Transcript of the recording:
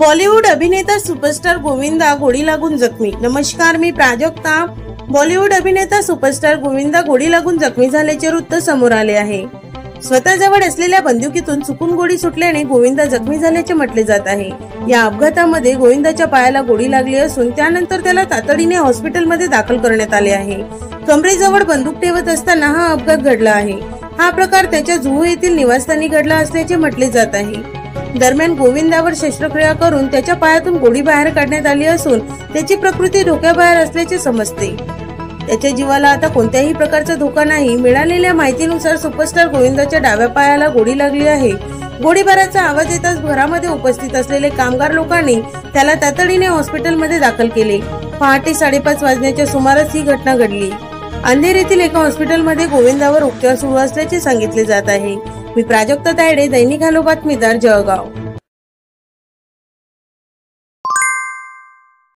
बॉलिवूड अभिनेता सुपरस्टार गोविंदा गोळी लागून जखमी। नमस्कार, मी प्राजक्ता। बॉलिवूड अभिनेता सुपरस्टार गोविंदा गोळी लागून जखमी झाल्याचे वृत्त समोर आले आहे। स्वतःजवळ असलेल्या बंदुकीतून चुकून गोळी सुटल्याने गोविंदा जखमी झाल्याचे म्हटले जात आहे। या अपघातामध्ये गोविंदाच्या पायाला गोळी लागली असून त्यानंतर त्याला तातडीने हॉस्पिटलमध्ये दाखल करण्यात आले आहे। कमरेजवळ बंदूक ठेवत असताना हा अपघात घडला आहे। हा प्रकार त्याच्या जुहू येथील निवासस्थानी घडला असल्याचे म्हटले जात आहे। दरम्यान गोविंदावर शस्त्रक्रिया करून त्याच्या पायातून गोळी बाहेर काढण्यात आली असून त्याची प्रकृती धोक्याबाहेर असल्याचे समजते। त्याच्या जीवाला आता कोणत्याही प्रकारचा धोका नाही। मिळालेल्या माहितीनुसार सुपरस्टार गोविंदाच्या डाव्या पायाला गोळी लागली आहे। गोळीबाराचा आवाज येताच घरामध्ये उपस्थित असलेले कामगार लोकांनी त्याला तातडीने हॉस्पिटलमध्ये दाखल केले। पहाटे 5:30 वाजण्याच्या सुमारास ही घटना घडली। अंधेर येथील एका हॉस्पिटलमध्ये गोविंदावर उपचार सुरू असल्याचे सांगितले जात आहे। मी प्राजक्ता तायडे, दैनिक हॅलो बातमीदार, जळगाव।